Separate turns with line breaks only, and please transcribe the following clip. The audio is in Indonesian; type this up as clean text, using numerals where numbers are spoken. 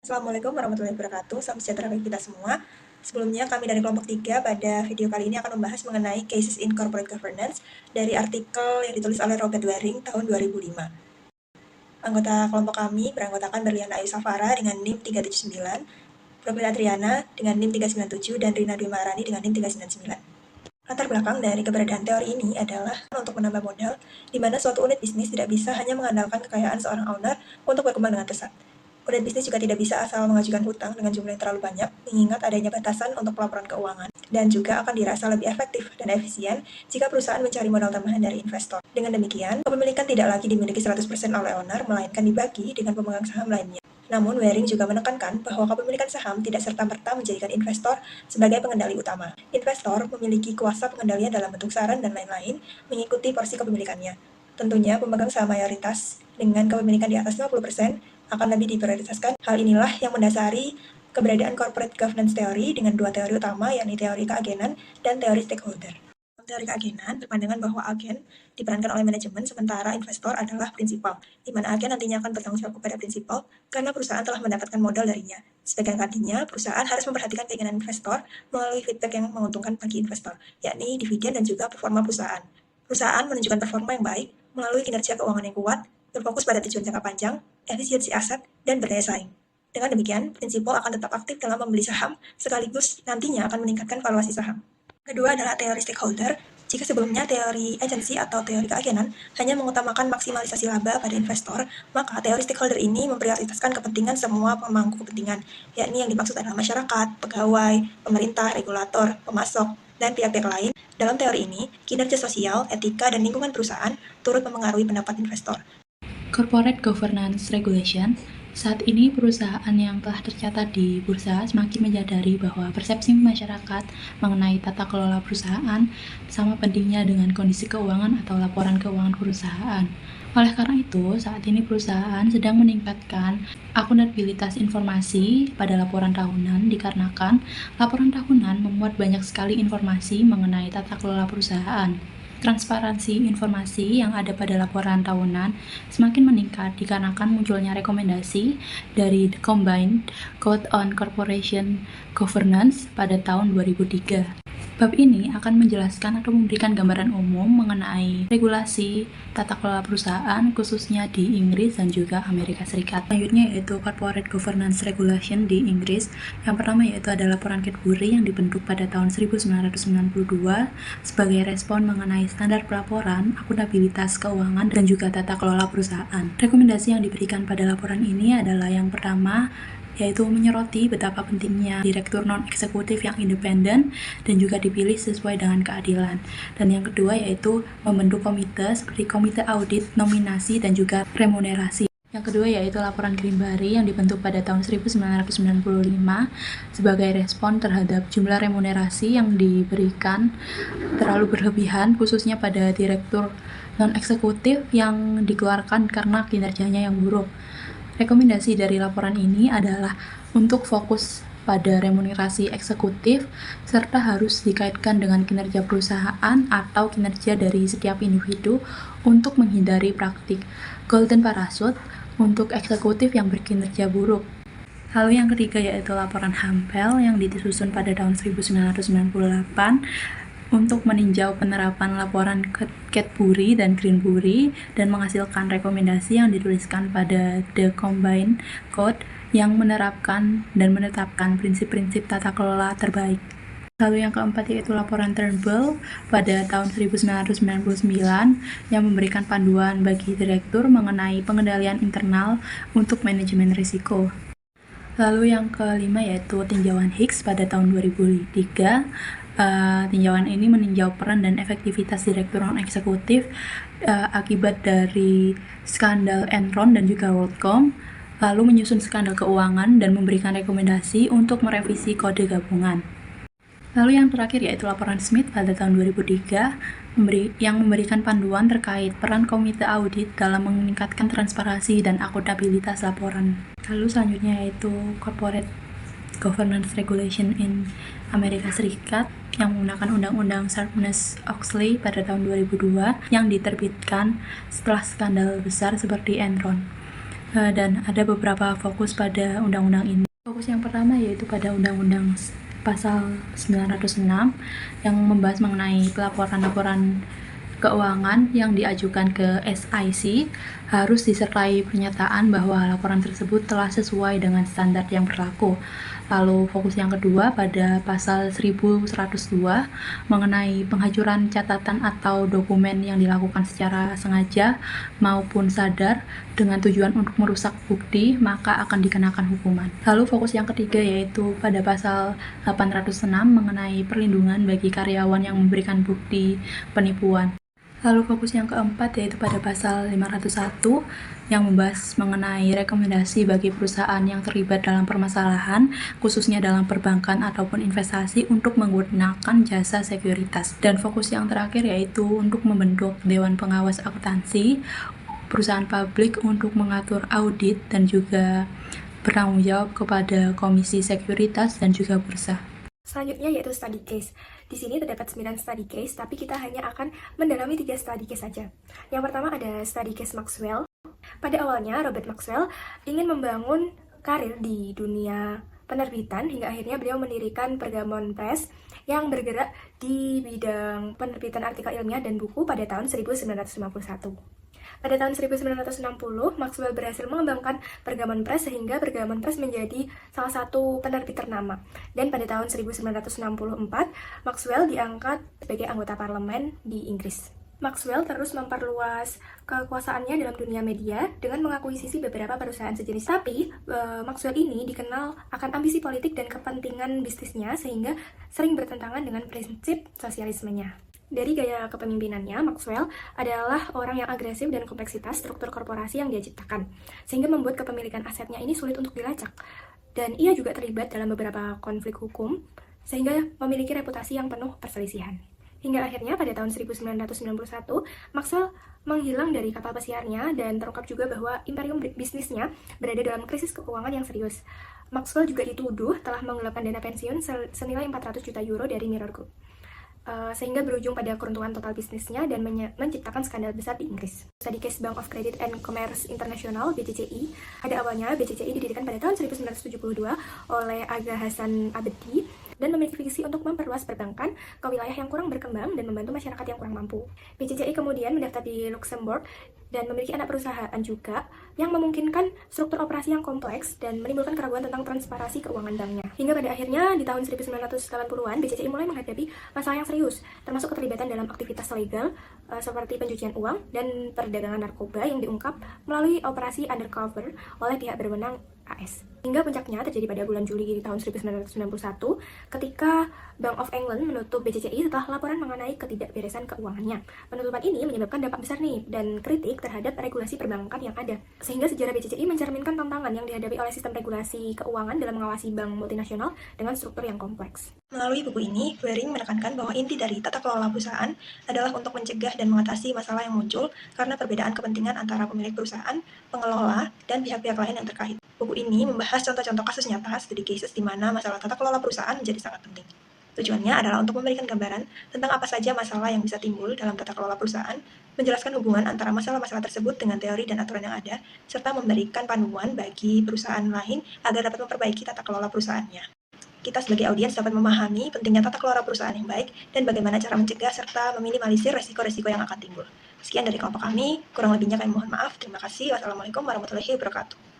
Assalamualaikum warahmatullahi wabarakatuh. Salam sejahtera bagi kita semua. Sebelumnya, kami dari kelompok 3 pada video kali ini akan membahas mengenai Cases in Corporate Governance dari artikel yang ditulis oleh Robert Waring tahun 2005. Anggota kelompok kami beranggotakan Berliana Ayu Safara dengan NIM 379, Profil Adriana dengan NIM 397, dan Rina Dwi Maharani dengan NIM 399. Latar belakang dari keberadaan teori ini adalah untuk menambah modal, di mana suatu unit bisnis tidak bisa hanya mengandalkan kekayaan seorang owner untuk berkembang dengan pesat. Unit bisnis juga tidak bisa asal mengajukan hutang dengan jumlah yang terlalu banyak, mengingat adanya batasan untuk pelaporan keuangan, dan juga akan dirasa lebih efektif dan efisien jika perusahaan mencari modal tambahan dari investor. Dengan demikian, kepemilikan tidak lagi dimiliki 100% oleh owner, melainkan dibagi dengan pemegang saham lainnya. Namun, Waring juga menekankan bahwa kepemilikan saham tidak serta-merta menjadikan investor sebagai pengendali utama. Investor memiliki kuasa pengendalian dalam bentuk saran dan lain-lain mengikuti porsi kepemilikannya. Tentunya, pemegang saham mayoritas dengan kepemilikan di atas 50% akan lebih diprioritaskan. Hal inilah yang mendasari keberadaan corporate governance theory dengan dua teori utama, yakni teori keagenan dan teori stakeholder. Teori keagenan berpandangan bahwa agen diperankan oleh manajemen, sementara investor adalah prinsipal, di mana agen nantinya akan bertanggung jawab kepada prinsipal karena perusahaan telah mendapatkan modal darinya. Sebagai gantinya, perusahaan harus memperhatikan keinginan investor melalui feedback yang menguntungkan bagi investor, yakni dividen dan juga performa perusahaan. Perusahaan menunjukkan performa yang baik melalui kinerja keuangan yang kuat, berfokus pada tujuan jangka panjang, efisiensi aset, dan berdaya saing. Dengan demikian, prinsipal akan tetap aktif dalam membeli saham, sekaligus nantinya akan meningkatkan valuasi saham. Kedua adalah teori stakeholder. Jika sebelumnya teori agensi atau teori keagenan hanya mengutamakan maksimalisasi laba pada investor, maka teori stakeholder ini memprioritaskan kepentingan semua pemangku kepentingan, yakni yang dimaksud adalah masyarakat, pegawai, pemerintah, regulator, pemasok, dan pihak-pihak lain. Dalam teori ini, kinerja sosial, etika, dan lingkungan perusahaan turut memengaruhi pendapat investor.
Corporate Governance Regulation. Saat ini perusahaan yang telah tercatat di bursa semakin menyadari bahwa persepsi masyarakat mengenai tata kelola perusahaan sama pentingnya dengan kondisi keuangan atau laporan keuangan perusahaan. Oleh karena itu, saat ini perusahaan sedang meningkatkan akuntabilitas informasi pada laporan tahunan dikarenakan laporan tahunan memuat banyak sekali informasi mengenai tata kelola perusahaan. Transparansi informasi yang ada pada laporan tahunan semakin meningkat dikarenakan munculnya rekomendasi dari The Combined Code on Corporation Governance pada tahun 2003. Bab ini akan menjelaskan atau memberikan gambaran umum mengenai regulasi tata kelola perusahaan khususnya di Inggris dan juga Amerika Serikat. Selanjutnya yaitu Corporate Governance Regulation di Inggris. Yang pertama yaitu ada laporan Cadbury yang dibentuk pada tahun 1992 sebagai respon mengenai standar pelaporan, akuntabilitas keuangan, dan juga tata kelola perusahaan. Rekomendasi yang diberikan pada laporan ini adalah yang pertama, yaitu menyoroti betapa pentingnya direktur non-eksekutif yang independen dan juga dipilih sesuai dengan keadilan. Dan yang kedua yaitu membentuk komite seperti komite audit, nominasi, dan juga remunerasi. Yang kedua yaitu laporan Greenberry yang dibentuk pada tahun 1995 sebagai respon terhadap jumlah remunerasi yang diberikan terlalu berlebihan khususnya pada direktur non-eksekutif yang dikeluarkan karena kinerjanya yang buruk. Rekomendasi dari laporan ini adalah untuk fokus pada remunerasi eksekutif serta harus dikaitkan dengan kinerja perusahaan atau kinerja dari setiap individu untuk menghindari praktik golden parachute untuk eksekutif yang berkinerja buruk. Lalu yang ketiga yaitu laporan Hampel yang disusun pada tahun 1998 untuk meninjau penerapan laporan Cadbury dan Greenbury dan menghasilkan rekomendasi yang dituliskan pada The Combined Code yang menerapkan dan menetapkan prinsip-prinsip tata kelola terbaik. Lalu yang keempat yaitu laporan Turnbull pada tahun 1999 yang memberikan panduan bagi direktur mengenai pengendalian internal untuk manajemen risiko. Lalu yang kelima yaitu tinjauan Hicks pada tahun 2003. Tinjauan ini meninjau peran dan efektivitas direktur non-eksekutif akibat dari skandal Enron dan juga WorldCom, lalu menyusun skandal keuangan dan memberikan rekomendasi untuk merevisi kode gabungan. Lalu yang terakhir yaitu laporan Smith pada tahun 2003 yang memberikan panduan terkait peran komite audit dalam meningkatkan transparansi dan akuntabilitas laporan. Lalu selanjutnya yaitu Corporate Governance Regulation in Amerika Serikat yang menggunakan Undang-Undang Sarbanes-Oxley pada tahun 2002 yang diterbitkan setelah skandal besar seperti Enron. dan ada beberapa fokus pada undang-undang ini. Fokus yang pertama yaitu pada Undang-Undang Pasal 906 yang membahas mengenai pelaporan-laporan keuangan yang diajukan ke SIC harus disertai pernyataan bahwa laporan tersebut telah sesuai dengan standar yang berlaku. Lalu fokus yang kedua pada pasal 1102 mengenai penghancuran catatan atau dokumen yang dilakukan secara sengaja maupun sadar dengan tujuan untuk merusak bukti, maka akan dikenakan hukuman. Lalu fokus yang ketiga yaitu pada pasal 806 mengenai perlindungan bagi karyawan yang memberikan bukti penipuan. Lalu fokus yang keempat yaitu pada pasal 501 yang membahas mengenai rekomendasi bagi perusahaan yang terlibat dalam permasalahan, khususnya dalam perbankan ataupun investasi untuk menggunakan jasa sekuritas. Dan fokus yang terakhir yaitu untuk membentuk Dewan Pengawas Akuntansi perusahaan publik untuk mengatur audit dan juga bertanggung jawab kepada Komisi Sekuritas dan juga Bursa.
Selanjutnya yaitu study case. Di sini terdapat 9 study case, tapi kita hanya akan mendalami 3 study case saja. Yang pertama ada study case Maxwell. Pada awalnya, Robert Maxwell ingin membangun karir di dunia penerbitan, hingga akhirnya beliau mendirikan Pergamon Press yang bergerak di bidang penerbitan artikel ilmiah dan buku pada tahun 1951. Pada tahun 1960, Maxwell berhasil mengembangkan Pergamon Press sehingga Pergamon Press menjadi salah satu penerbit ternama. Dan pada tahun 1964, Maxwell diangkat sebagai anggota parlemen di Inggris. Maxwell terus memperluas kekuasaannya dalam dunia media dengan mengakuisisi beberapa perusahaan sejenis. Tapi, Maxwell ini dikenal akan ambisi politik dan kepentingan bisnisnya sehingga sering bertentangan dengan prinsip sosialismenya. Dari gaya kepemimpinannya, Maxwell adalah orang yang agresif dan kompleksitas struktur korporasi yang dia ciptakan, sehingga membuat kepemilikan asetnya ini sulit untuk dilacak. Dan ia juga terlibat dalam beberapa konflik hukum, sehingga memiliki reputasi yang penuh perselisihan. Hingga akhirnya pada tahun 1991, Maxwell menghilang dari kapal pesiarnya dan terungkap juga bahwa imperium bisnisnya berada dalam krisis keuangan yang serius. Maxwell juga dituduh telah menggelapkan dana pensiun senilai 400 juta euro dari Mirror Group. Sehingga berujung pada keruntuhan total bisnisnya dan menciptakan skandal besar di Inggris. Study case Bank of Credit and Commerce International (BCCI). Pada awalnya, BCCI didirikan pada tahun 1972 oleh Aga Hasan Abedi dan memiliki visi untuk memperluas perbankan ke wilayah yang kurang berkembang dan membantu masyarakat yang kurang mampu. BCCI kemudian mendaftar di Luxembourg dan memiliki anak perusahaan juga yang memungkinkan struktur operasi yang kompleks dan menimbulkan keraguan tentang transparansi keuangan banknya. Hingga pada akhirnya di tahun 1980-an, BCCI mulai menghadapi masalah yang serius, termasuk keterlibatan dalam aktivitas legal seperti pencucian uang dan perdagangan narkoba yang diungkap melalui operasi undercover oleh pihak berwenang AS. Hingga puncaknya terjadi pada bulan Juli tahun 1991 ketika Bank of England menutup BCCI setelah laporan mengenai ketidakberesan keuangannya. Penutupan ini menyebabkan dampak besar nih dan kritik terhadap regulasi perbankan yang ada. Sehingga sejarah BCCI mencerminkan tantangan yang dihadapi oleh sistem regulasi keuangan dalam mengawasi bank multinasional dengan struktur yang kompleks. Melalui buku ini, Waring menekankan bahwa inti dari tata kelola perusahaan adalah untuk mencegah dan mengatasi masalah yang muncul karena perbedaan kepentingan antara pemilik perusahaan, pengelola, dan pihak-pihak lain yang terkait. Buku ini membahas contoh-contoh kasus nyata, studi cases di mana masalah tata kelola perusahaan menjadi sangat penting. Tujuannya adalah untuk memberikan gambaran tentang apa saja masalah yang bisa timbul dalam tata kelola perusahaan, menjelaskan hubungan antara masalah-masalah tersebut dengan teori dan aturan yang ada, serta memberikan panduan bagi perusahaan lain agar dapat memperbaiki tata kelola perusahaannya. Kita sebagai audiens dapat memahami pentingnya tata kelola perusahaan yang baik dan bagaimana cara mencegah serta meminimalisir resiko-resiko yang akan timbul. Sekian dari kelompok kami, kurang lebihnya kami mohon maaf. Terima kasih. Wassalamualaikum warahmatullahi wabarakatuh.